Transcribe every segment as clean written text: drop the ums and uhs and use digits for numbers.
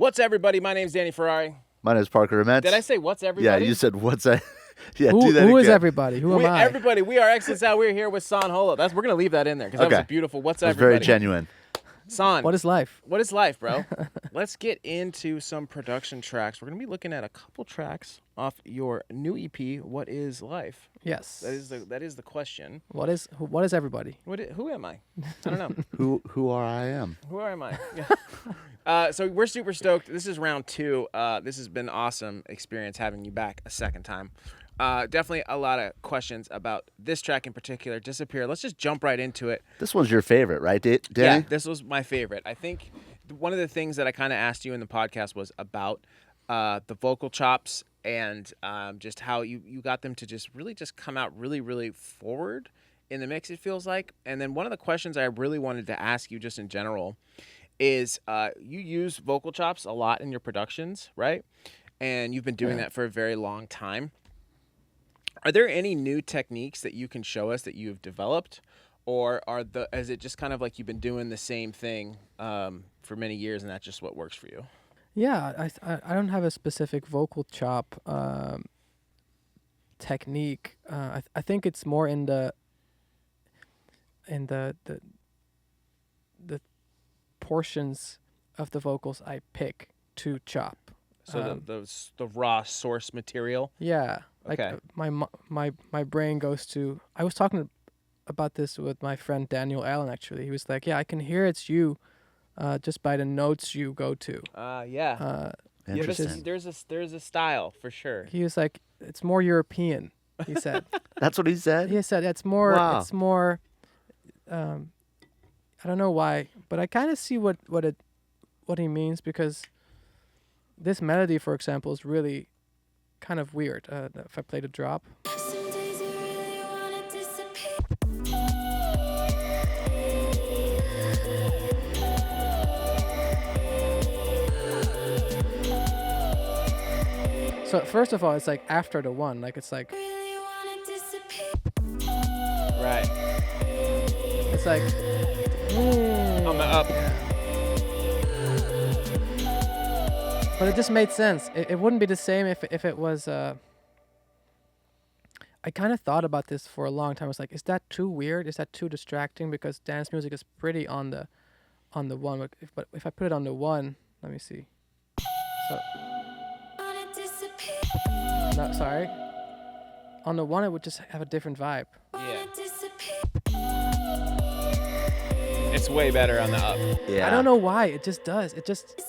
What's everybody? My name's Danny Ferrari. My name is Parker Ament. Did I say what's everybody? Yeah, you said what's that? Yeah, who, do that Who again. is everybody? Who am I? Everybody, we are Excellent Sound. We're here with San Holo. We're going to leave that in there because that was a beautiful what's That's everybody. very genuine. San, what is life? What is life, bro? Let's get into some production tracks. We're going to be looking at a couple tracks off your new EP, What is Life? Yes. That is the question. What is everybody? Who am I? I don't know. Who are I am? Who am I? Yeah. So we're super stoked. This is round 2. This has been an awesome experience having you back a second time. Definitely a lot of questions about this track in particular, Disappear. Let's just jump right into it. This one's your favorite, right, Danny? Yeah, this was my favorite. I think one of the things that I kind of asked you in the podcast was about the vocal chops and just how you got them to just really just come out really, really forward in the mix, it feels like. And then one of the questions I really wanted to ask you just in general is you use vocal chops a lot in your productions, right? And you've been doing that for a very long time. Are there any new techniques that you can show us that you've developed, or is it just kind of like you've been doing the same thing for many years and that's just what works for you? Yeah, I don't have a specific vocal chop technique. I think it's more in the portions of the vocals I pick to chop. So the raw source material. Yeah. Like Okay. my brain goes to. I was talking about this with my friend Daniel Allen. Actually, he was like, "Yeah, I can hear it's you, just by the notes you go to." Yeah. Interesting. There's a style for sure. He was like, "It's more European." He said. That's what he said? He said it's more. Wow. It's more. I don't know why, but I kind of see what he means, because this melody, for example, is really kind of weird. If I play the drop. So first of all, it's like after the one, like it's like. Right. It's like. On the up. Yeah. But it just made sense. It wouldn't be the same if it was. I kind of thought about this for a long time. I was like, is that too weird? Is that too distracting? Because dance music is pretty on the one. But if I put it on the one, let me see. So. No, sorry. On the one, it would just have a different vibe. Yeah. It's way better on the up. Yeah. I don't know why. It just does. It just.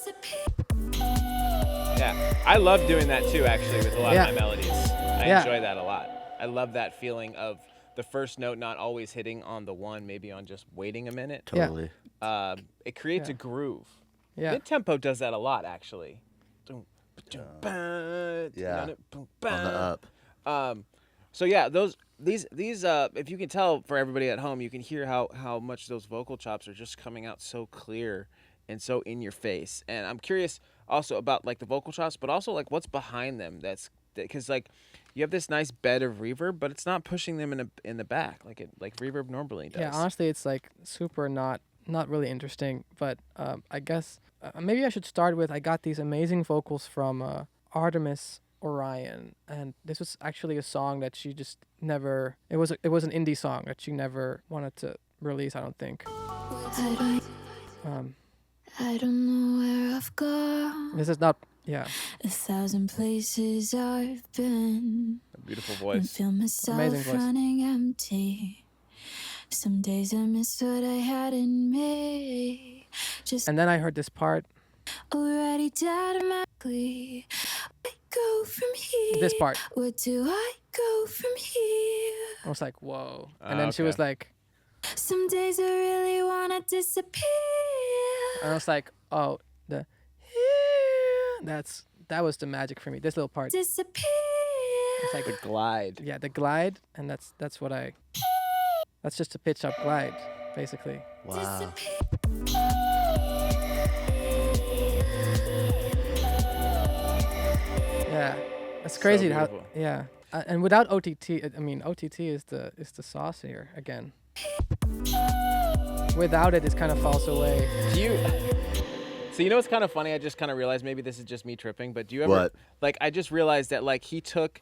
Yeah. I love doing that too, actually, with a lot of my melodies. I Yeah. enjoy that a lot. I love that feeling of the first note not always hitting on the one, maybe on just waiting a minute. Totally. It creates a groove. Yeah. Mid-tempo does that a lot, actually. Yeah. On the up. So yeah, these if you can tell for everybody at home, you can hear how much those vocal chops are just coming out so clear and so in your face. And I'm curious also about like the vocal chops, but also like what's behind them. Because like you have this nice bed of reverb, but it's not pushing them in the back like reverb normally does. Yeah, honestly, it's like super not really interesting. But I guess maybe I should start with, I got these amazing vocals from Artemis Orion, and this was actually a song that she just never. It was an indie song that she never wanted to release, I don't think. I don't know where I've gone. This is not. Yeah. 1,000 places I've been. A beautiful And voice. feel myself Amazing voice. running empty. Some days I miss what I had in me. Just And then I heard this part. already automatically. I go from here. This part. Where do I go from here? I was like, whoa. And then she was like, Some days I really wanna disappear. and I was like, oh, that was the magic for me. This little part. Disappear. It's like The glide. Yeah, the glide, and that's just a pitch up glide, basically. Wow. Yeah, it's crazy how. beautiful. Yeah, and without OTT, I mean OTT is the sauce here again. Without it, it kind of falls away. So you know what's kind of funny? I just kind of realized maybe this is just me tripping, but do you ever What? like? I just realized that like he took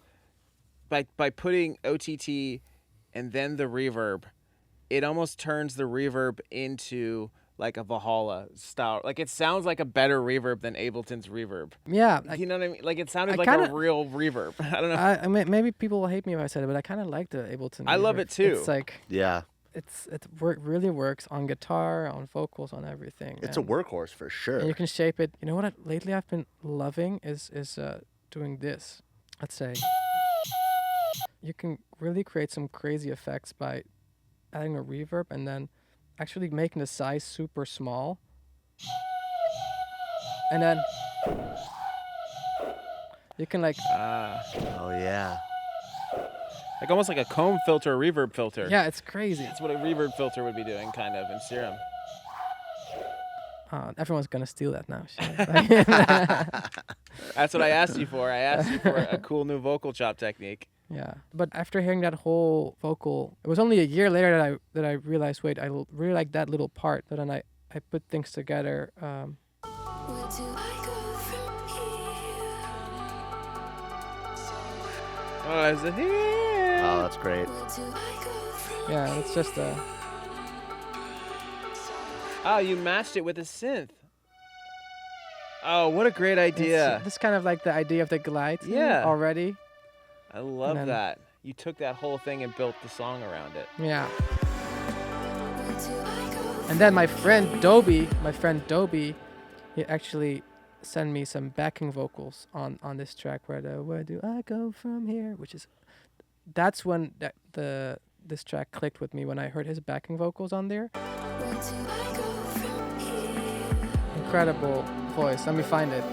by putting OTT and then the reverb, it almost turns the reverb into like a Valhalla style. Like it sounds like a better reverb than Ableton's reverb. Yeah, You know what I mean? Like it sounded I like kinda- a real reverb. I don't know. I mean, maybe people will hate me if I said it, but I kind of like the Ableton. I love reverb. it too. It's like Yeah. really works on guitar, on vocals, on everything. It's a workhorse for sure. And you can shape it. You know what? Lately I've been loving is doing this. Let's say you can really create some crazy effects by adding a reverb and then actually making the size super small. And then you can like Oh yeah. Like almost like a comb filter, a reverb filter. yeah, it's crazy. That's what a reverb filter would be doing, kind of, in Serum. Everyone's gonna steal that now. That's what I asked you for. I asked you for a cool new vocal chop technique. Yeah, but after hearing that whole vocal, it was only a year later that I realized, wait, really like that little part. But then I put things together. Where do I go from here? Oh, is it here? Oh, that's great. Where do I go from Yeah, it's just Oh, you matched it with a synth. Oh, what a great it's idea. this kind of like the idea of the glide thing Yeah. already. I love then- that. You took that whole thing and built the song around it. Yeah, Where do I go and then my friend Dobie, he actually sent me some backing vocals on this track where do I go from here, that's when this track clicked with me when I heard his backing vocals on there. Where do I go from here? Incredible voice. Let me find it.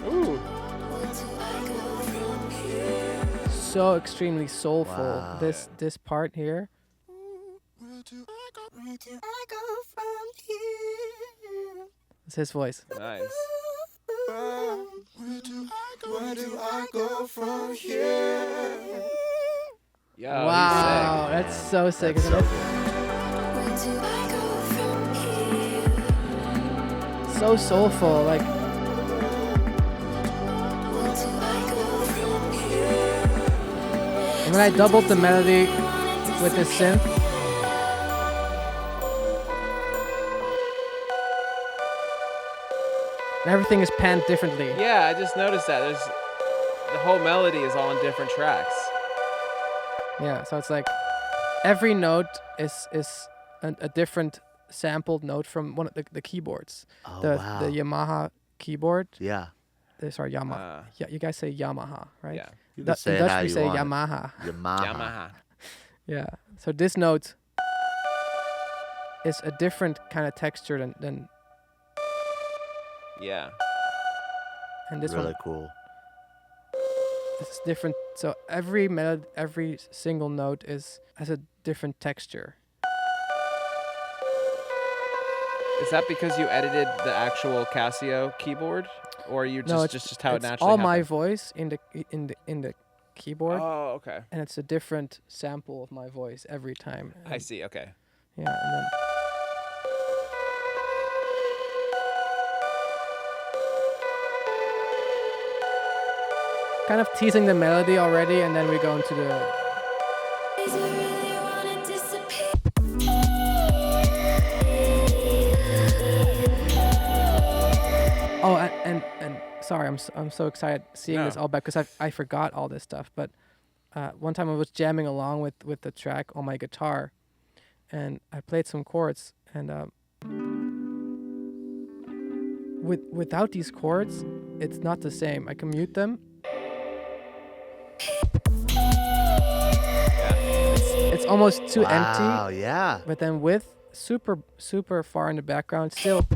Ooh. Where do I go from here? So extremely soulful. Wow. This part here. Where do I go from here? It's his voice. Nice. Where do I go from here? Yeah, Wow, that's so sick, That's isn't so it? cool. Where do I go from here? So soulful. Like Where do I go from here? and when I doubled the melody with the synth, and everything is panned differently. Yeah, I just noticed that. The whole melody is all on different tracks. Yeah, so it's like every note is a different sampled note from one of the keyboards. Oh the wow. the Yamaha keyboard. Yeah. Sorry, Yamaha. Yeah, you guys say Yamaha, right? Yeah. You Da- can say in it Dutch how we you say want. Yamaha. Yamaha. Yamaha. Yeah. So this note is a different kind of texture than Yeah. and this Really one cool. is different. So every single note has a different texture. Is that because you edited the actual Casio keyboard, or you No, just how it it's naturally all my happened? voice in the keyboard, Oh, okay. and it's a different sample of my voice every time. I see. Okay. Yeah, and then kind of teasing the melody already, and then we go into the Is it really wanna disappear? oh, and sorry, I'm so excited seeing this No. all back because I forgot all this stuff. But one time I was jamming along with the track on my guitar, and I played some chords, and without these chords, it's not the same. I can mute them. It's almost too empty. Wow, yeah. But then with super far in the background, still.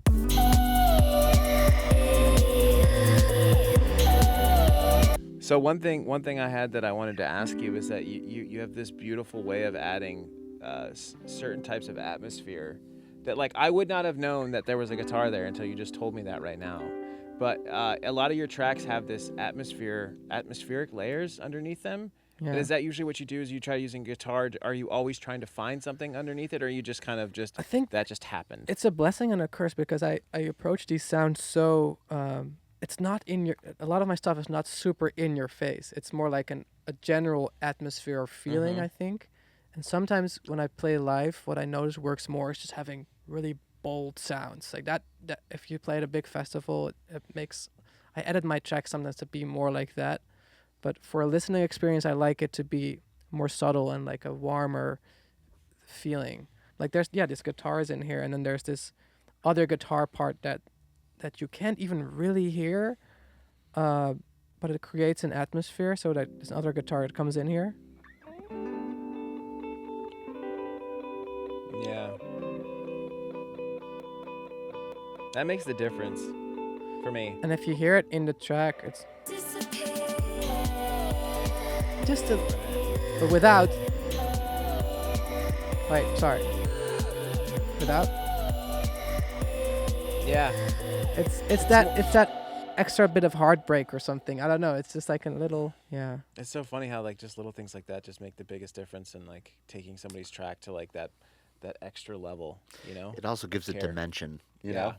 So one thing I had that I wanted to ask you is that you have this beautiful way of adding certain types of atmosphere that like I would not have known that there was a guitar there until you just told me that right now. But a lot of your tracks have this atmospheric layers underneath them, Yeah. And is that usually what you do? Is you try using guitar? Are you always trying to find something underneath it, or are you just kind of just I think that just happened? it's a blessing and a curse because I approach these sounds so it's not in your. A lot of my stuff is not super in your face. It's more like a general atmosphere or feeling, I think. And sometimes when I play live, what I notice works more is just having really bold sounds like that. That if you play at a big festival, it makes. I edit my tracks sometimes to be more like that. But for a listening experience, I like it to be more subtle and like a warmer feeling. Like there's this guitars in here, and then there's this other guitar part that you can't even really hear, but it creates an atmosphere. So that this other guitar that comes in here. Yeah. That makes the difference for me. And if you hear it in the track, it's just a, but without. Wait, sorry. Without. Yeah. It's that extra bit of heartbreak or something. I don't know. It's just like a little, yeah. It's so funny how like just little things like that just make the biggest difference in like taking somebody's track to like that extra level, you know? It also gives it Care. dimension. You Yeah. know,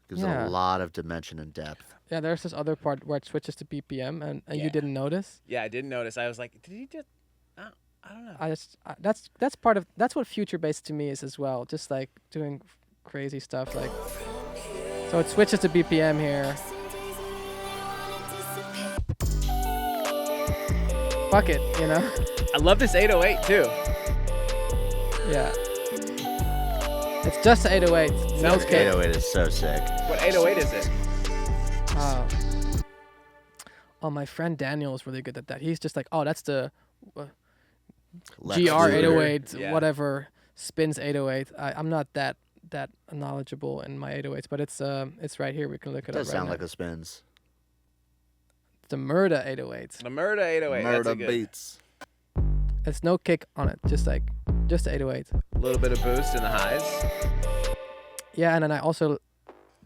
gives it Yeah. a lot of dimension and depth. Yeah, there's this other part where it switches to BPM, and Yeah. you didn't notice. Yeah, I didn't notice. I was like, did he just? I don't know. That's part of that's what future bass to me is as well. Just like doing crazy stuff like. So it switches to BPM here. Fuck it, you know. I love this 808 too. Yeah. It's just 808. No Sounds kick. 808 is so sick. What 808 is it? Oh, my friend Daniel is really good at that. He's just like, oh, that's the Lex GR Luger. 808, Yeah. whatever spins 808. I'm not that knowledgeable in my 808s, but it's right here. We can look It it up does right sound now. like the spins. The Murda 808. The Murda 808. That's a Murder good. beats. It's no kick on it, just 808. A little bit of boost in the highs. Yeah, and then I also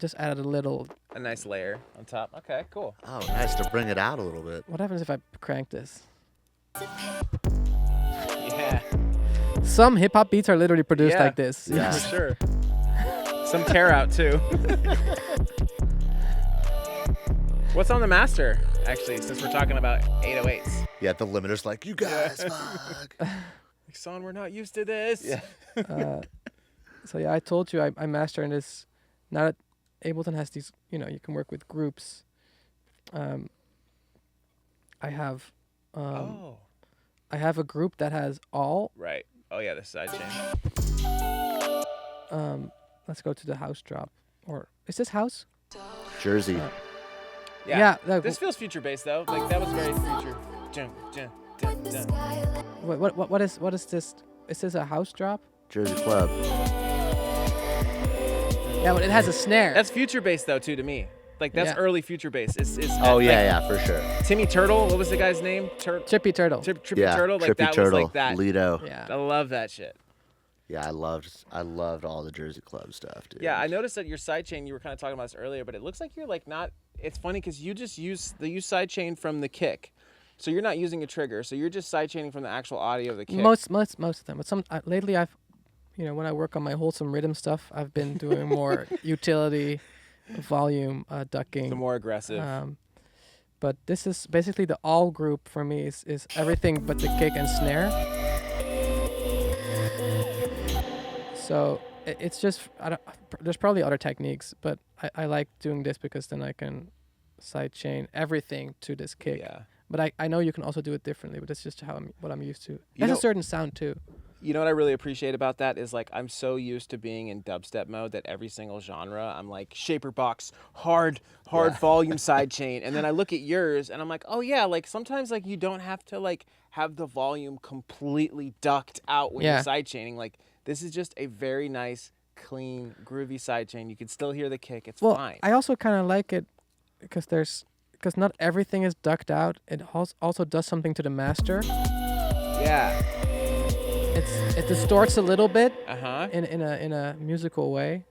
just added a little. A nice layer on top. Okay, cool. Oh, nice to bring it out a little bit. What happens if I crank this? Yeah, Some hip hop beats are literally produced Yeah. like this. Yeah. for sure. Some tear out too. What's on the master, actually, since we're talking about 808s? Yeah, the limiter's like, you guys, fuck. Like, son, we're not used to this. Yeah. So yeah, I told you I master in this. Now that Ableton has these, you can work with groups. I have I have a group that has all. Right. Oh, yeah, the side chain. Let's go to the house drop. Or is this house? Jersey. Yeah. that- This feels future based, though. Like, that was very future. Dun, dun, dun, dun. What is this? Is this a house drop? Jersey Club. Yeah, but it has a snare. That's future based, though, too, to me. Like, that's Yeah. early future bass. It's Oh, like, yeah, for sure. Timmy Turtle, what was the guy's name? Chippy Turtle. Trippy Yeah, Turtle? Like, Trippy that Turtle, was like that. Lido. I Yeah. love that shit. Yeah, I loved all the Jersey Club stuff, dude. Yeah, I noticed that your sidechain, you were kind of talking about this earlier, but it looks like you're like not. It's funny because you just use sidechain from the kick, so you're not using a trigger. So you're just sidechaining from the actual audio of the kick. Most of them. But some lately I've, when I work on my wholesome rhythm stuff, I've been doing more utility, volume, ducking. The more aggressive. But this is basically the all group for me is everything but the kick and snare. So it's just there's probably other techniques, but I like doing this because then I can sidechain everything to this kick. Yeah. But I know you can also do it differently, but that's just what I'm used to. It You has know- a certain sound too. You know what I really appreciate about that is like I'm so used to being in dubstep mode that every single genre I'm like shaper box, hard volume sidechain, and then I look at yours and I'm like, oh yeah, like sometimes like you don't have to like have the volume completely ducked out when Yeah. you're sidechaining. Like this is just a very nice, clean, groovy sidechain. You can still hear the kick. It's Well, fine. I also kind of like it because not everything is ducked out. It also does something to the master. Yeah. It distorts a little bit Uh-huh. in a musical way.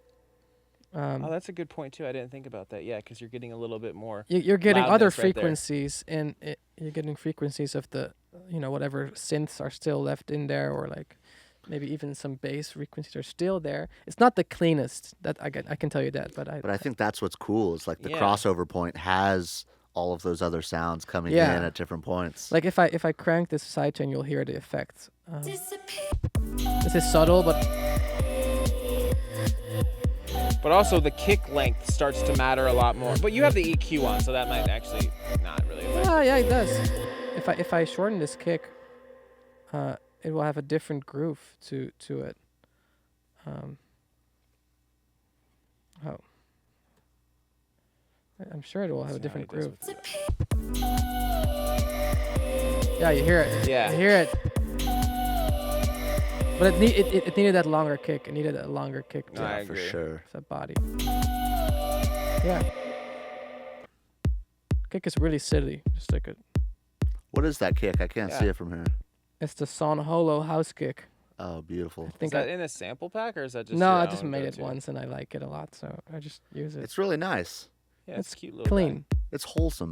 Oh, that's a good point too. I didn't think about that. Yeah, because you're getting a little bit more. You're getting other loudness right there. frequencies you're getting frequencies of the whatever synths are still left in there, or like maybe even some bass frequencies are still there. It's not the cleanest, that I can tell you that, but I think that's what's cool. Is like the Yeah. crossover point has all of those other sounds coming in Yeah. at different points. like if I crank this sidechain, you'll hear the effects. This is subtle, but also the kick length starts to matter a lot more. But you have the EQ on, so that might actually not really affect it. yeah, it does. If I shorten this kick, it will have a different groove to it. Oh, I'm sure it will have a different groove. Yeah, you hear it. Yeah. You hear it. But it needed that longer kick. It needed a longer kick to No, I For agree. sure. that body. Yeah. Kick is really silly. Just like What is that kick? I can't see Yeah. it from here. it's the Son Holo house kick. Oh, beautiful. I Is think that in a sample pack, or is that just no, your I just own made it go-to? once and I like it a lot, so I just use it. It's really nice. Yeah, it's It's a cute little clean. It's wholesome.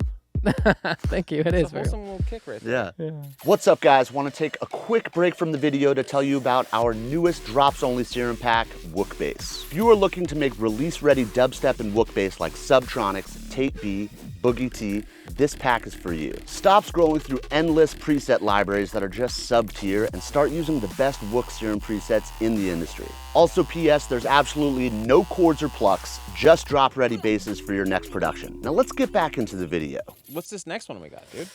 Thank you. It Guy. is It's a very. wholesome little kick right there. Yeah. Yeah. What's up, guys? Want to take a quick break from the video to tell you about our newest drops-only serum pack, Wook Bass. If you are looking to make release-ready dubstep and Wook Bass like Subtronics, Tape B, Boogie T, this pack is for you. Stop scrolling through endless preset libraries that are just sub-tier and start using the best Wook serum presets in the industry. Also, P.S., there's absolutely no chords or plucks, just drop-ready basses for your next production. Now let's get back into the video. What's this next one we got, dude?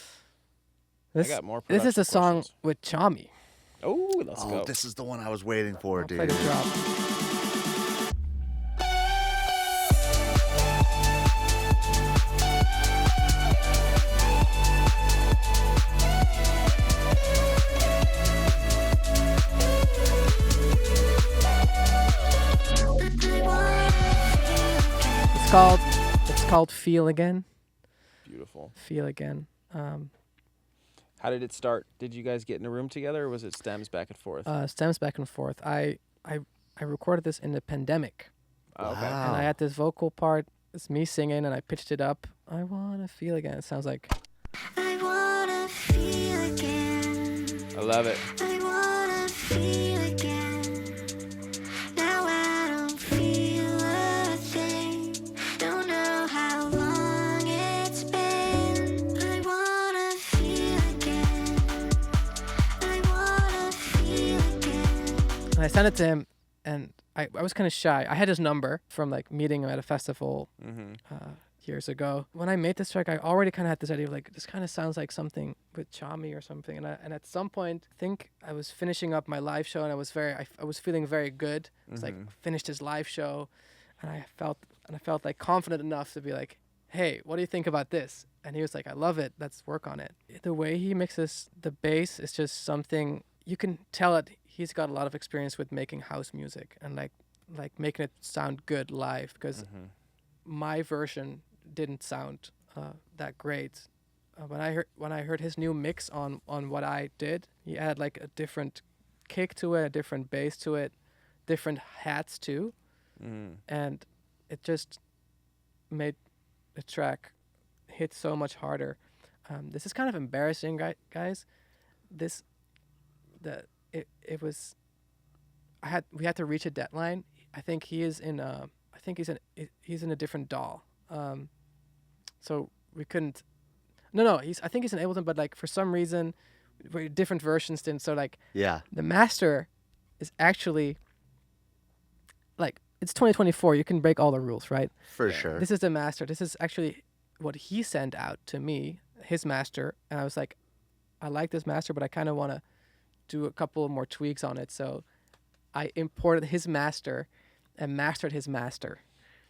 This, got more this is production a song questions. with Chami. Oh, let's go. This is the one I was waiting for, I'll dude. play the drop. It's called Feel Again. Beautiful. Feel Again. How did it start? Did you guys get in a room together, or was it stems back and forth? Stems back and forth. I recorded this in the pandemic, Oh, okay. and I had this vocal part. It's me singing, and I pitched it up. I wanna feel again. It sounds like I wanna feel again. I love it. I wanna feel again. Now I don't feel a thing. Don't know how long it's been. I wanna feel again. I wanna feel again. and I sent it to him, and I was kind of shy. I had his number from like meeting him at a festival Mm-hmm. years ago. When I made this track, I already kind of had this idea of like, this kind of sounds like something with Chami or something. And at some point, I think I was finishing up my live show, and I was feeling very good. I was like, finished his live show, and I felt like confident enough to be like, hey, what do you think about this? And he was like, I love it. Let's work on it. The way he mixes the bass is just something you can tell it. He's got a lot of experience with making house music and like making it sound good live, because my version didn't sound that great. When I heard his new mix on what I did, he had like a different kick to it, a different bass to it, different hats too, and it just made the track hit so much harder. This is kind of embarrassing, guys. We had to reach a deadline. I think he's in a different DAW. So we couldn't. No. I think he's in Ableton, but like for some reason, different versions didn't. So like Yeah. the master is actually like, it's 2024. You can break all the rules, right? For sure. This is the master. This is actually what he sent out to me, his master, and I was like, I like this master, but I kind of want to do a couple more tweaks on it. So I imported his master and mastered his master.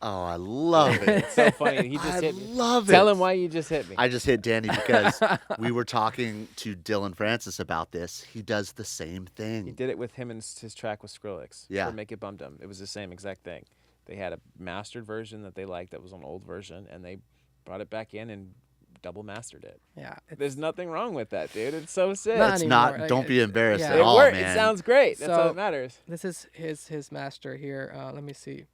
Oh, I love it. It's so funny. He just I hit me. love it. Tell him why you just hit me. I just hit Danny because we were talking to Dylan Francis about this. He does the same He thing. did it with him and his track with Skrillex. Yeah. For Make It Bum Dum. It was the same exact thing. They had a mastered version that they liked that was an old version, and they brought it back in and double mastered it. Yeah. There's nothing wrong with that, dude. It's so sick. Not It's anymore. not. Like, Don't be embarrassed yeah. at It all, worked. man. It sounds great. That's all So- that matters. This is his master here. Let me see.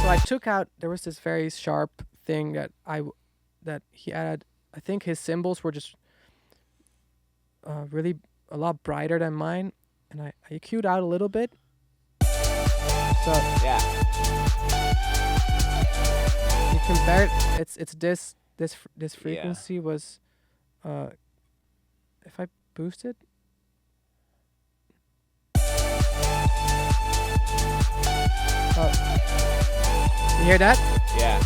So I took out. There was this very sharp thing that he added I think his cymbals were just really a lot brighter than mine, and I EQ'd out a little bit. So Yeah. you compare it. It's this frequency was, if I boost it. You hear that? Yeah.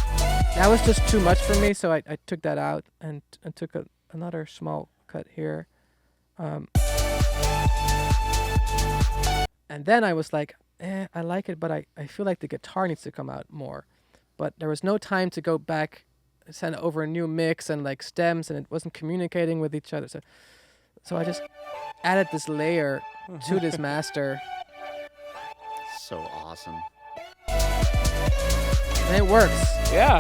That was just too much for me, so I took that out and took another small cut here. And then I was like, I like it, but I feel like the guitar needs to come out more. But there was no time to go back, send over a new mix and like stems, and it wasn't communicating with each other. So I just added this layer to this master. So awesome. And it works. Yeah.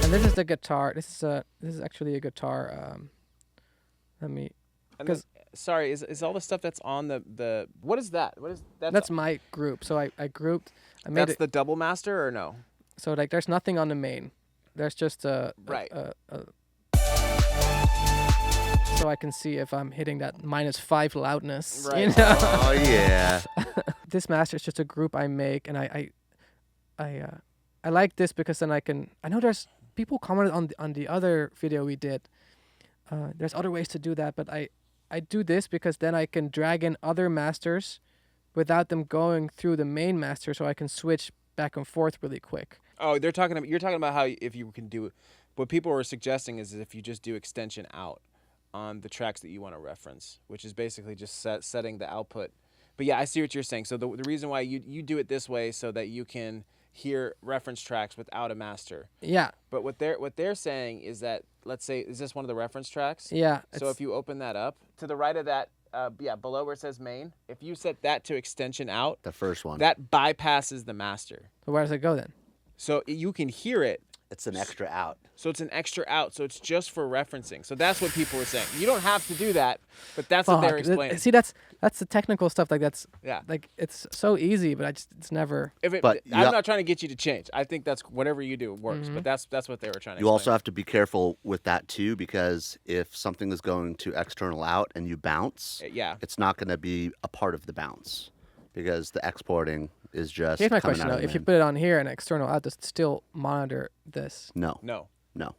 And this is the guitar. This is actually a guitar. Let me. And then, sorry, is all the stuff that's on the what is that? What is That's my group. So I grouped. I made that's it the double master or no? so like there's nothing on the main. There's just Right. so I can see if I'm hitting that -5 loudness. You Right. know? Oh yeah. This master is just a group I make, and I like this because then I know there's people commented on the other video we did. There's other ways to do that, but I do this because then I can drag in other masters without them going through the main master, so I can switch back and forth really quick. Oh, you're talking about how if you can do what people were suggesting is if you just do extension out on the tracks that you want to reference, which is basically just setting the output. But yeah, I see what you're saying. So the reason why you do it this way so that you can hear reference tracks without a master. Yeah. But what they're saying is that, let's say, is this one of the reference tracks? Yeah. So if you open that up to the right of that, below where it says main, if you set that to extension out, The first one. that bypasses the master. So where does it go then? So you can hear it. It's an extra out. So it's an extra out. So it's just for referencing. So that's what people were saying. You don't have to do that, but that's what they're Fuck. explaining. See, that's the technical stuff. Like Yeah. like it's so easy, but it's never. But I'm not trying to get you to change. I think that's whatever you do works. But that's what they were trying to. You also explain. have to be careful with that too, because if something is going to external out and you bounce, Yeah. it's not going to be a part of the bounce, because the exporting is just Here's my coming question out though: of if the you main. put it on here and external out, does it still monitor this? No. No. No.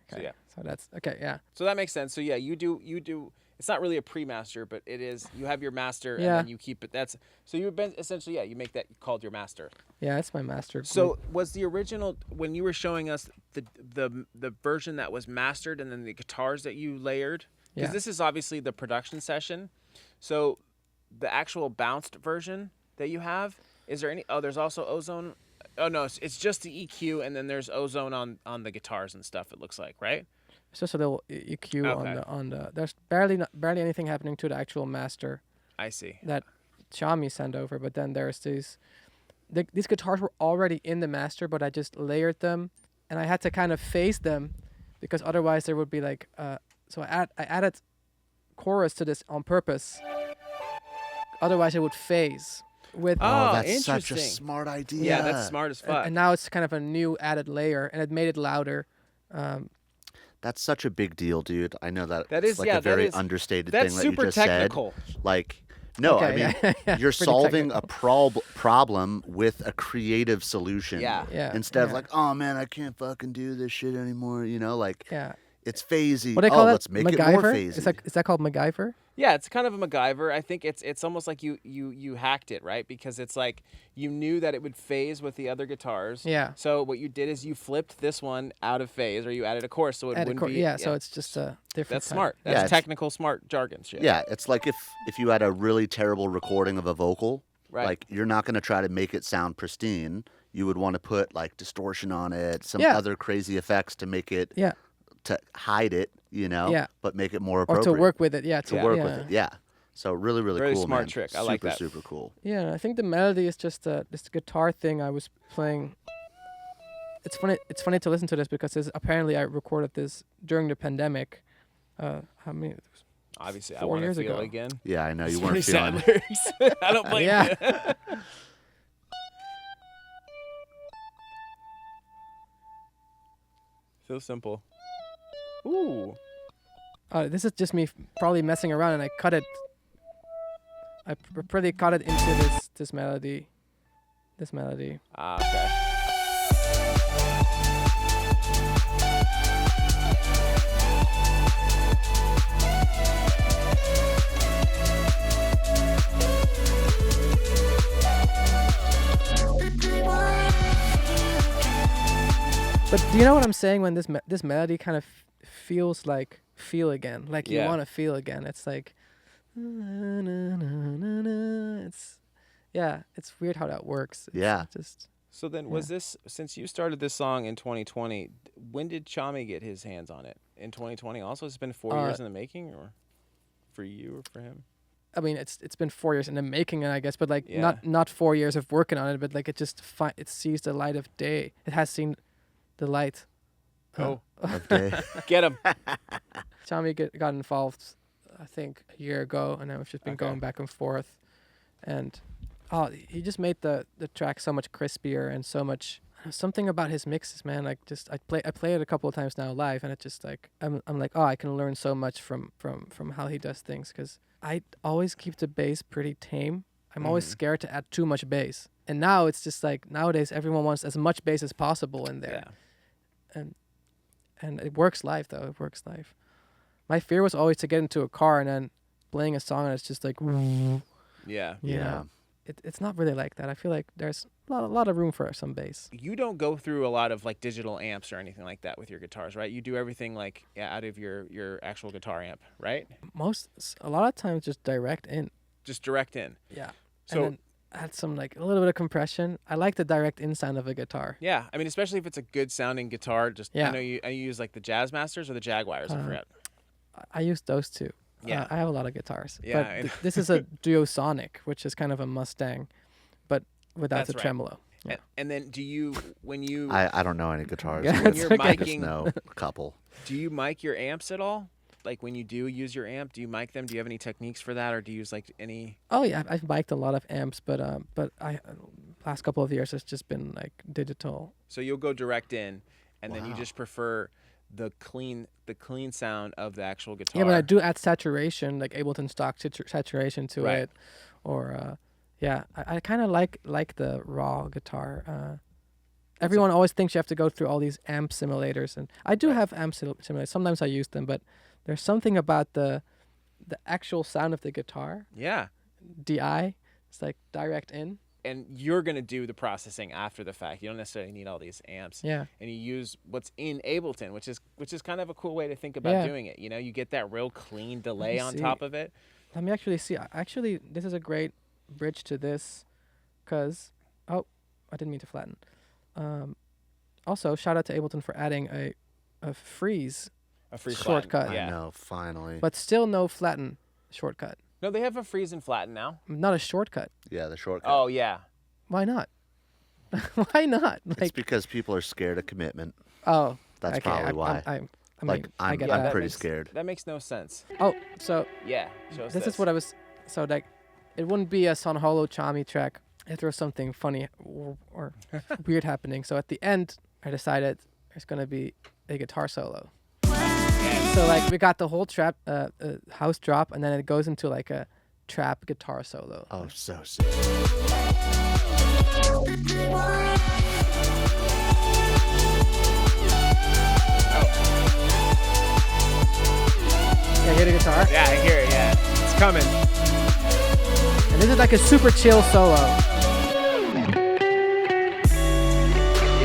So Okay. yeah. So that's okay. Yeah. So that makes sense. So yeah, you do. It's not really a pre-master, but it is. You have your master, Yeah. and then you keep it. That's so you've been essentially you make that called your master. Yeah, it's my master. So was the original when you were showing us the version that was mastered and then the guitars that you layered? Because Yeah. this is obviously the production session. So the actual bounced version that you have, is there any? Oh, there's also ozone. Oh no, it's just the EQ and then there's ozone on the guitars and stuff. It looks like, right? It's just a little EQ Okay. on the. There's barely anything happening to the actual master I see. that Xiaomi sent over, but then there's these guitars were already in the master, but I just layered them, and I had to kind of phase them, because otherwise there would be like so I added chorus to this on purpose. Otherwise it would phase with. Oh, that's such a interesting. smart idea. Yeah, that's smart as fuck. And now it's kind of a new added layer, and it made it louder. That's such a big deal, dude. I know that. That it's is- like yeah, a that very is- understated That's thing that you super just technical. said. Like, no, I Okay, mean, yeah, you're pretty solving a technical. problem with a creative solution. Yeah. Yeah. Instead of yeah, like, oh man, I can't fucking do this shit anymore. You know, like yeah. it's phasey. What do they call oh, that? let's make MacGyver? it more phasey. Is that called MacGyver? Yeah, it's kind of a MacGyver. I think it's almost like you hacked it, right? Because it's like you knew that it would phase with the other guitars. Yeah. So what you did is you flipped this one out of phase, or you added a chorus, so it Added wouldn't be. yeah, so it's just a different. that's type. smart. Yeah, That's it's- technical, smart jargon shit. Yeah, it's like if you had a really terrible recording of a vocal, Right. like you're not going to try to make it sound pristine. You would want to put like distortion on it, some Yeah. other crazy effects to make it Yeah. to hide it, you know, Yeah. but make it more Or appropriate to work with it, yeah. to Yeah. work yeah. with it. Yeah. So really, really Very cool, smart man. trick. I like that. Super, super cool. Yeah, I think the melody is just this guitar thing I was playing. it's funny. It's funny to listen to this because apparently I recorded this during the pandemic. How many? Obviously, I 4 want to years feel ago. again. Yeah, I know you It's weren't pretty sad feeling. lyrics. I don't blame Yeah. you. So simple. Ooh. This is just me probably messing around, and I cut it. I pretty cut it into this melody. This melody. Ah, okay. But do you know what I'm saying when this melody kind of feels like feel again, like you Yeah. want to feel again? It's like, it's it's weird how that works. It's Yeah. just So then, was this, since you started this song in 2020, when did Chami get his hands on it? In 2020 also? It's been 4 years in the making, or for you or for him? I mean, it's been 4 years in the making, I guess, but like Yeah. not 4 years of working on it, but like it just it sees the light of day. It has seen the light. Oh, Of day. get him. Chami got involved, I think, a year ago, and then we've just been Okay. going back and forth. And he just made the track so much crispier and so much something about his mixes, man. Like just I play it a couple of times now live, and it just like I'm like, I can learn so much from how he does things, because I always keep the bass pretty tame. I'm always scared to add too much bass, and now it's just like nowadays everyone wants as much bass as possible in there. Yeah. And it works live, though. It works live. My fear was always to get into a car and then playing a song and it's just like, Yeah. Yeah. It's not really like that. I feel like there's a lot of room for some bass. You don't go through a lot of like digital amps or anything like that with your guitars, right? You do everything like out of your actual guitar amp, right? A lot of times just direct in. Just direct in. Yeah. So- and then add some like a little bit of compression. I like the direct in sound of a guitar. Yeah, I mean, especially if it's a good sounding guitar. Just Yeah. I know you use like the Jazz Masters or the Jaguars. I forget. I use those two. Yeah. I have a lot of guitars. Yeah, But I know. this is a Duosonic, which is kind of a Mustang, but without That's the right. tremolo. Yeah. And then do you when you I don't know any guitars. Yeah, but it's you're okay. I just miking, know a couple. do you mic your amps at all? Like when you do use your amp, do you mic them? Do you have any techniques for that, or do you use like any? Oh yeah, I've mic'd a lot of amps, but I last couple of years it's just been like digital. So you'll go direct in, and then you Wow. just prefer the clean sound of the actual guitar. Yeah, but I do add saturation, like Ableton stock saturation to Right. it, or I kind of like the raw guitar. Everyone always thinks you have to go through all these amp simulators, and I do have amp simulators. Sometimes I use them, but there's something about the actual sound of the guitar, Yeah, DI. It's like direct in. and you're gonna do the processing after the fact. You don't necessarily need all these amps. Yeah. And you use what's in Ableton, which is kind of a cool way to think about Yeah. doing it. You know, you get that real clean delay on see. top of it. Let me actually see. Actually, this is a great bridge to this, cause I didn't mean to flatten. Also, shout out to Ableton for adding a freeze, A freeze Shortcut. flatten. Yeah. I know, finally. but still no flatten shortcut. No, they have a freeze and flatten now. Not a shortcut. Yeah, the shortcut. Oh yeah. Why not? Why not? It's Like, because people are scared of commitment. oh, That's okay, probably why. I Like, mean, I I'm, get I'm that. pretty makes- scared. That makes no sense. Oh, so Yeah. Show us this is what I was. So like, it wouldn't be a Son Holo Chami track if there was something funny or weird happening. So at the end, I decided there's gonna be a guitar solo. So like we got the whole trap house drop, and then it goes into like a trap guitar solo. Oh, so sick. Yeah, hear the guitar. Yeah, I hear it. Yeah, it's coming. And this is like a super chill solo.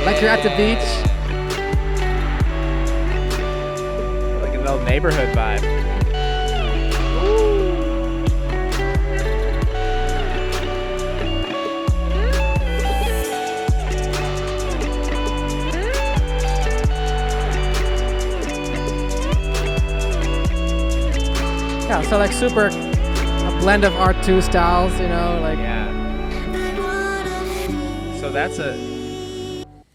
Like you're at the beach. Like a little neighborhood vibe. Yeah, so like super a blend of R2 styles, you know, like Yeah. So that's a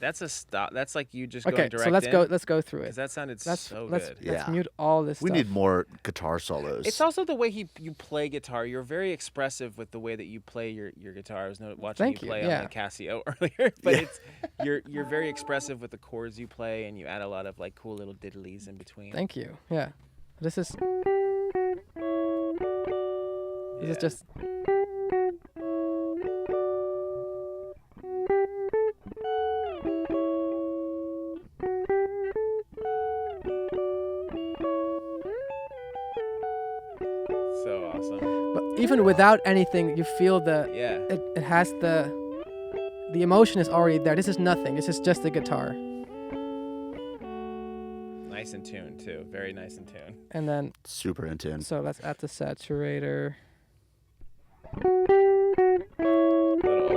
That's a stop. That's like you just going Okay, direct so let's go through it. Because that sounded Let's so let's good. let's Yeah. mute all this We stuff. need more guitar solos. It's also the way you play guitar. You're very expressive with the way that you play your guitar. I was watching Thank you you, play yeah. on the Casio earlier, but Yeah. you're very expressive with the chords you play, and you add a lot of like cool little diddlies in between. Thank you. Yeah. This is Yeah. just so awesome. but even without anything, you feel Yeah. it has the emotion is already there. This is nothing. This is just the guitar. Nice in tune too. Very nice in tune. And then Super in tune. so let's add the saturator. Little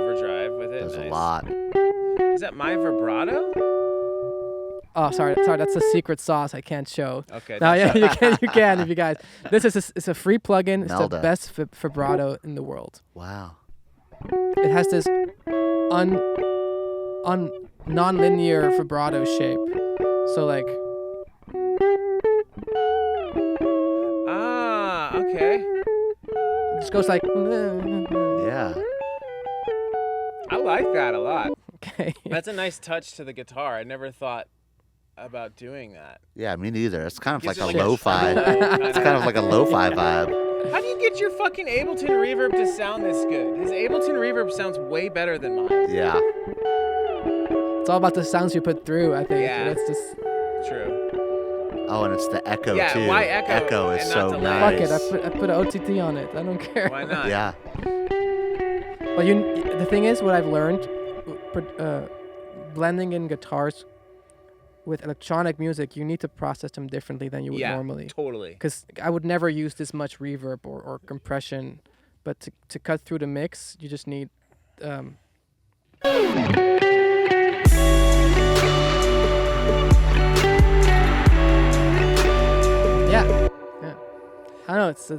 overdrive with it. There's Nice. a lot. Is that my vibrato? Oh, sorry, that's the secret sauce I can't show. Okay. No, that's- yeah, you can if you guys. This is it's a free plugin. It's the Melda. best vibrato in the world. Wow. It has this non-linear vibrato shape. So like Okay. it just goes like Yeah. I like that a lot. okay. That's a nice touch to the guitar. I never thought about doing that. Yeah, me neither. It's kind of Gives like it a lo-fi. treble It's kind of like a lo-fi vibe. How do you get your fucking Ableton reverb to sound this good? His Ableton reverb sounds way better than mine. Yeah. It's all about the sounds you put through, I think. Yeah. That's just True. Oh, and it's the echo Yeah, too. why echo Echo is and so not delay? nice. fuck it. I put an OTT on it. I don't care. Why not? Yeah. But the thing is, what I've learned, blending in guitars with electronic music, you need to process them differently than you would Yeah, normally. totally. Because I would never use this much reverb or compression, but to cut through the mix, you just need. Yeah. I don't know. It's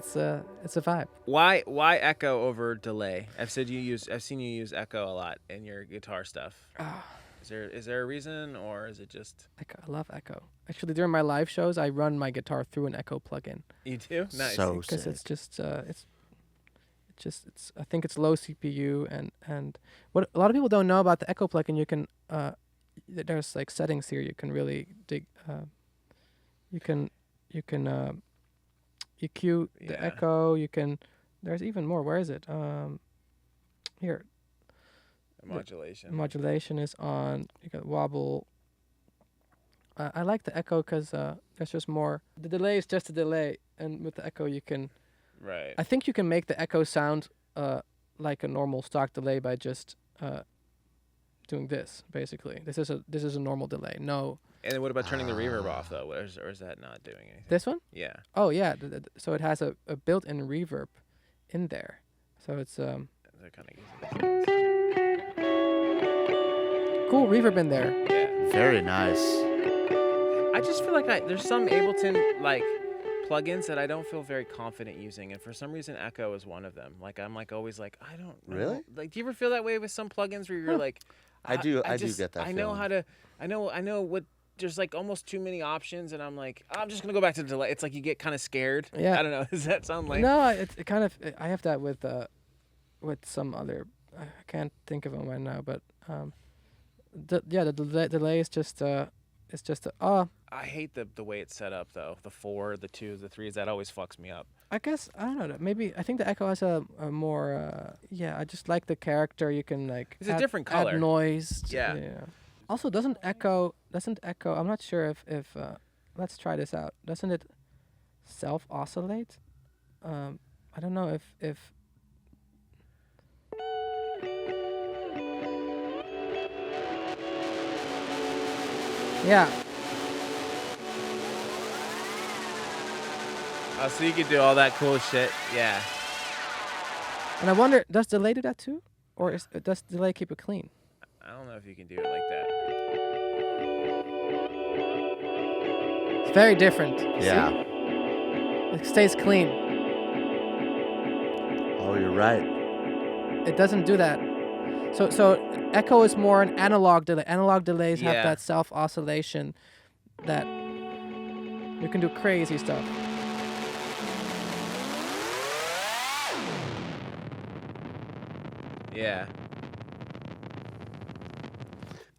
a vibe. Why echo over delay? I've seen you use echo a lot in your guitar stuff. Is there a reason, or is it just Echo. I love Echo. Actually, during my live shows, I run my guitar through an Echo plugin you do? Nice. So because sick. it's just I think it's low CPU and what a lot of people don't know about the Echo plugin. You can there's like settings here. You can really dig. You can EQ the Yeah. Echo. You can. There's even more. Where is it? Here. Modulation. Modulation is on. You got wobble. I like the Echo because there's just more. The delay is just a delay, and with the Echo you can. Right. I think you can make the Echo sound like a normal stock delay by just doing this. Basically, this is a normal delay. No, And then what about turning the reverb off though? Or is that not doing anything? this one. Yeah. Oh yeah, so it has a built-in reverb in there. So it's That kind of cool reverb in there. Yeah. Very nice. I just feel like there's some Ableton like plugins that I don't feel very confident using, and for some reason Echo is one of them. Like I'm like always like I don't know. Really? Like do you ever feel that way with some plugins where you're like I do just- get that I know feeling. how to I know what there's like almost too many options, and I'm like I'm just gonna go back to the delay. It's like you get kind of scared. Yeah. I don't know. Does that sound like No, it kind of. I have that with some other. I can't think of them right now, but the delay is just it's just I hate the way it's set up though. The 4, the 2, the 3s, that always fucks me up. I guess I don't know. Maybe I think the Echo has a more. Yeah, I just like the character. You can like. It's a different color. Add noise. Yeah. Also, doesn't Echo? I'm not sure if. Let's try this out. Doesn't it self oscillate? I don't know if. Yeah. Oh, so you could do all that cool shit. Yeah. And I wonder, does delay do that too, or does delay keep it clean? I don't know if you can do it like that. It's very different. Yeah. See? It stays clean. Oh, you're right. It doesn't do that. So echo is more an analog delay. Analog delays have Yeah. that self oscillation that you can do crazy stuff. Yeah.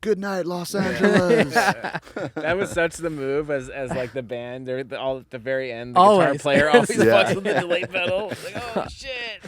Good night, Los Angeles. That was such the move as like the band. They're all at the very end. The guitar Always. player always Yeah. fucks with the delay pedal. It's like, oh shit.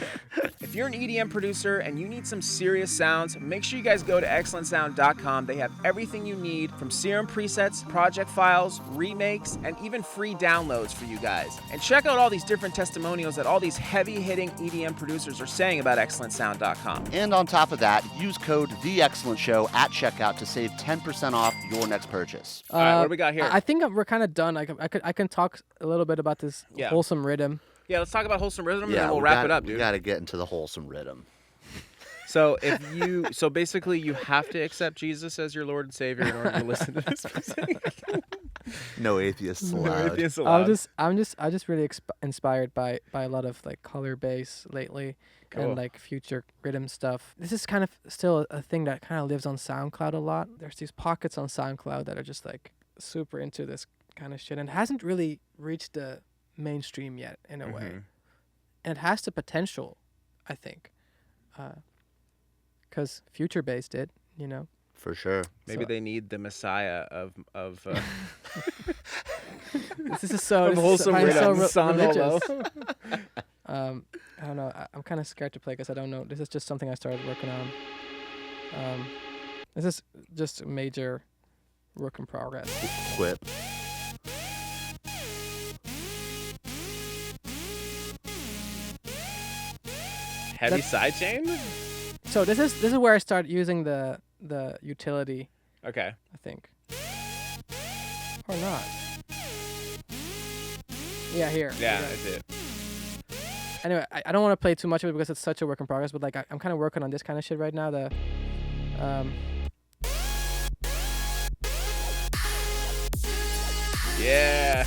If you're an EDM producer and you need some serious sounds, make sure you guys go to excellentsound.com. They have everything you need from Serum presets, project files, remakes, and even free downloads for you guys. And check out all these different testimonials that all these heavy-hitting EDM producers are saying about excellentsound.com. And on top of that, use code TheExcellentShow at checkout to save 10% off your next purchase. All right, what do we got here? I think we're kind of done. I can talk a little bit about this Yeah. wholesome rhythm. Yeah, let's talk about wholesome rhythm and then we'll wrap it up, dude. We got to get into the wholesome rhythm. So so basically you have to accept Jesus as your Lord and Savior in order to listen to this music. No atheists allowed. Atheists allowed. I'm just really inspired by a lot of like color bass lately Cool. and like future rhythm stuff. This is kind of still a thing that kind of lives on SoundCloud a lot. There's these pockets on SoundCloud that are just like super into this kind of shit and hasn't really reached the mainstream yet in a way. And it has the potential, I think. Because future bass did, you know. For sure. Maybe So- they need the Messiah of This is so, Of wholesome I'm so rhythm, San Holo. religious. I don't know. I'm kind of scared to play because I don't know. This is just something I started working on. This is just a major work in progress. Quit. heavy sidechain. So this is where I start using the utility, Okay. I think. Or not. Yeah, here. Yeah, I did. Anyway, I don't want to play too much of it because it's such a work in progress, but like I'm kind of working on this kind of shit right now. Yeah.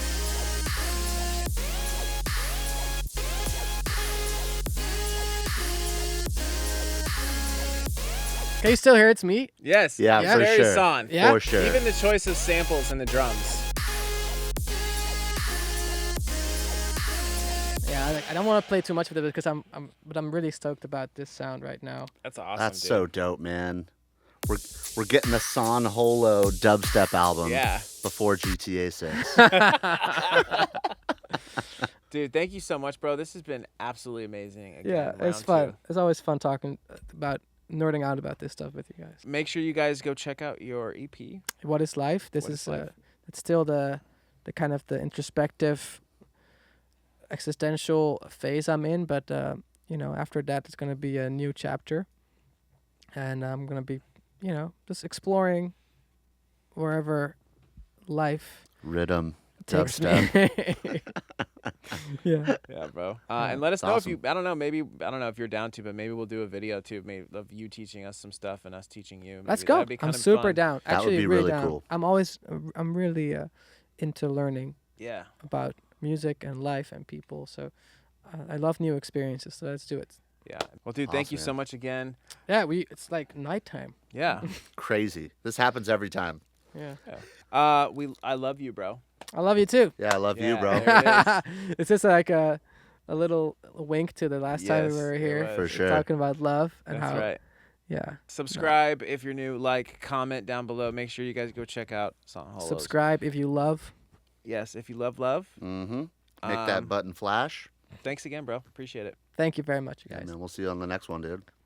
Can you still hear it's me? Yes. Yeah, it's for very sure. San. Yeah? For sure. Even the choice of samples and the drums. Yeah, I don't want to play too much of it because I'm really stoked about this sound right now. That's awesome. That's dude. so dope, man. We're getting a San Holo dubstep album Yeah. before GTA 6. Dude, thank you so much, bro. This has been absolutely amazing. Again, Yeah, it's round fun. two. It's always fun talking about nerding out about this stuff with you guys. Make sure you guys go check out your E EP. What is life? This What is is life? it's still the kind of the introspective, existential phase I'm in. But you know, after that, it's gonna be a new chapter, and I'm gonna be, you know, just exploring wherever life Rhythm. takes Dubstep. me. Yeah. Yeah, bro. And let us know Awesome. if you. I don't know if you're down to, but maybe we'll do a video too, maybe of you teaching us some stuff and us teaching you. Let's Maybe go. that'd be I'm kind of super fun. down. That would Actually, be really really down. cool. I'm really into learning Yeah. about music and life and people. So I love new experiences. So let's do it. Yeah. Well, dude, thank you Awesome, so man. much again. Yeah, it's like nighttime. Yeah. Crazy. This happens every time. Yeah. I love you, bro. I love you too. Yeah, I love you, Yeah, bro. there it is. It's just like a little wink to the last time we Yes, were it here. was. For sure. Talking about love and That's how right. yeah. Subscribe if you're new. Like, comment down below. Make sure you guys go check out San Holo's. Subscribe if you love. Yes, if you love love. Mm-hmm. Make that button flash. Thanks again, bro. Appreciate it. Thank you very much, you guys. And then we'll see you on the next one, dude.